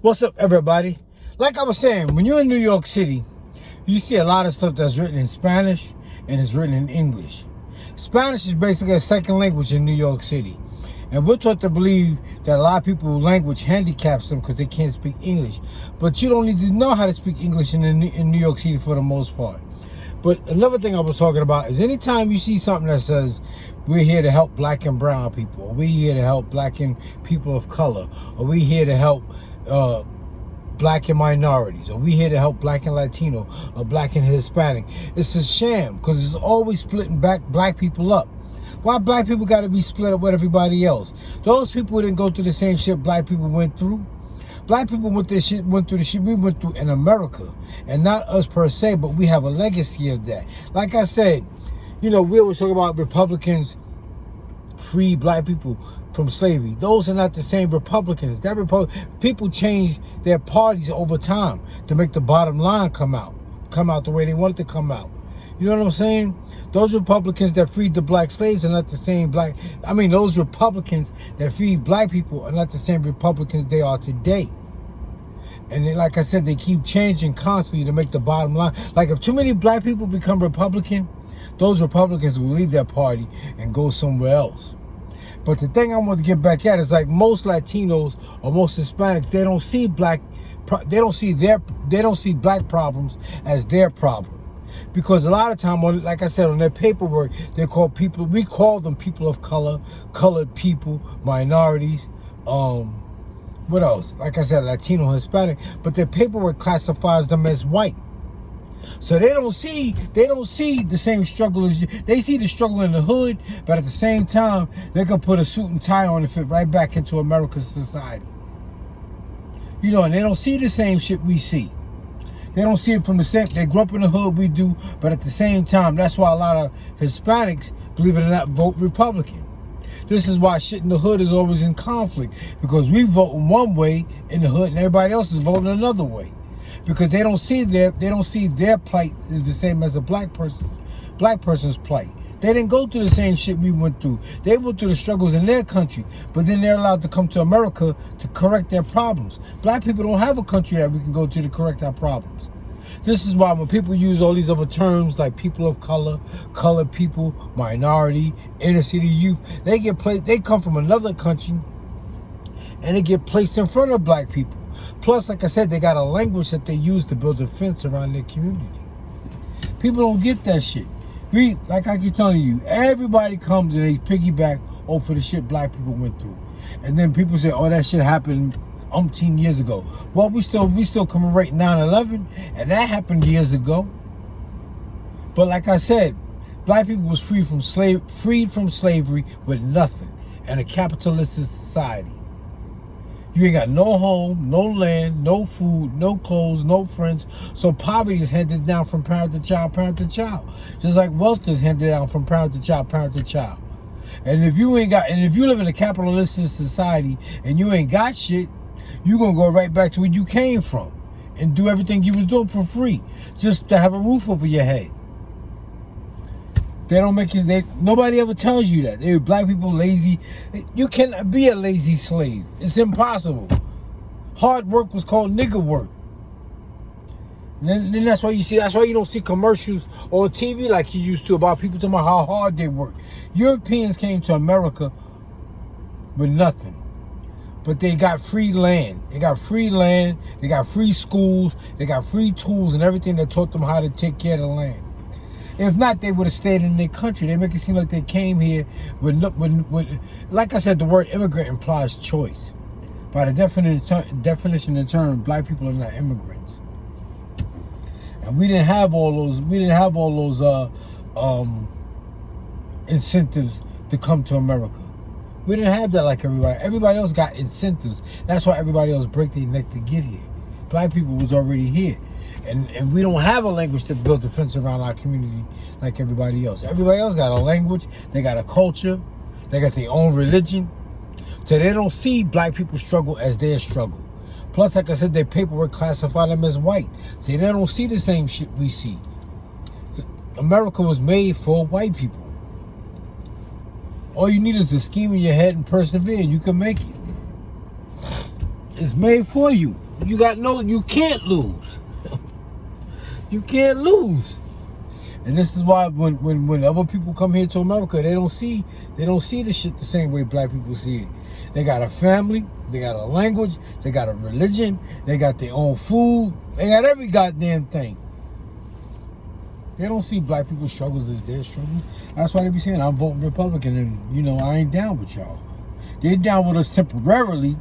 What's up, everybody? Like I was saying, when you're in New York City, you see a lot of stuff that's written in Spanish and it's written in English. Spanish is basically a second language in New York City. And we're taught to believe that a lot of people language handicaps them because they can't speak English. But you don't need to know how to speak English in New York City for the most part. But another thing I was talking about is anytime you see something that says, we're here to help black and brown people, or we're here to help black and people of color, or we're here to help black and minorities, or we here to help black and Latino, or black and Hispanic. It's a sham because it's always splitting black people up. Why black people got to be split up with everybody else? Those people didn't go through the same shit black people went through. Black people went through the shit we went through in America, and not us per se, but we have a legacy of that. Like I said, we always talk about Republicans free black people from slavery. Those are not the same Republicans. People change their parties over time to make the bottom line come out the way they want it to come out. You know what I'm saying? Those Republicans that freed the black slaves are not the same those Republicans that freed black people are not the same Republicans they are today. And then, like I said, they keep changing constantly to make the bottom line. Like if too many black people become Republican, those Republicans will leave their party and go somewhere else. But the thing I want to get back at is like most Latinos or most Hispanics, they don't see black problems as their problem. Because a lot of time, like I said, on their paperwork, we call them people of color, colored people, minorities, what else? Like I said, Latino, Hispanic, but their paperwork classifies them as white. So they don't see the same struggle as you. They see the struggle in the hood, but at the same time, they can put a suit and tie on and fit right back into American society. And they don't see the same shit we see. They don't see it from the same. They grew up in the hood, we do, but at the same time, that's why a lot of Hispanics, believe it or not, vote Republican. This is why shit in the hood is always in conflict, because we vote in one way in the hood and everybody else is voting another way. Because they don't see their plight is the same as a black person's plight. They didn't go through the same shit we went through. They went through the struggles in their country, but then they're allowed to come to America to correct their problems. Black people don't have a country that we can go to correct our problems. This is why when people use all these other terms like people of color, colored people, minority, inner city youth, they come from another country and they get placed in front of black people. Plus, like I said, they got a language that they use to build a fence around their community. People don't get that shit. Like I keep telling you, everybody comes and they piggyback over the shit black people went through. And then people say, oh, that shit happened umpteen years ago. Well, we still commemorate 9/11, and that happened years ago. But like I said, black people was freed from slavery with nothing and a capitalistic society. You ain't got no home, no land, no food, no clothes, no friends. So poverty is handed down from parent to child, parent to child. Just like wealth is handed down from parent to child, parent to child. And if you live in a capitalistic society and you ain't got shit, you gonna go right back to where you came from and do everything you was doing for free, just to have a roof over your head. They don't make it. Nobody ever tells you that. Black people lazy. You cannot be a lazy slave. It's impossible. Hard work was called nigger work. And then that's why you don't see commercials on TV like you used to about people talking about how hard they work. Europeans came to America with nothing. But they got free land. They got free land. They got free schools. They got free tools and everything that taught them how to take care of the land. If not, they would have stayed in their country. They make it seem like they came here with like I said, the word immigrant implies choice. By the definition in term, black people are not immigrants. And we didn't have all those incentives to come to America. We didn't have that like everybody. Everybody else got incentives. That's why everybody else break their neck to get here. Black people was already here. And we don't have a language to build a fence around our community like everybody else. Everybody else got a language, they got a culture, they got their own religion. So they don't see black people's struggle as their struggle. Plus, like I said, their paperwork classify them as white. So they don't see the same shit we see. America was made for white people. All you need is a scheme in your head and persevere. You can make it. It's made for you. you can't lose. You can't lose. And this is why when other people come here to America, they don't see the shit the same way black people see it. They got a family, they got a language, they got a religion, they got their own food, they got every goddamn thing. They don't see black people's struggles as their struggles. That's why they be saying, I'm voting Republican, and I ain't down with y'all. They're down with us temporarily,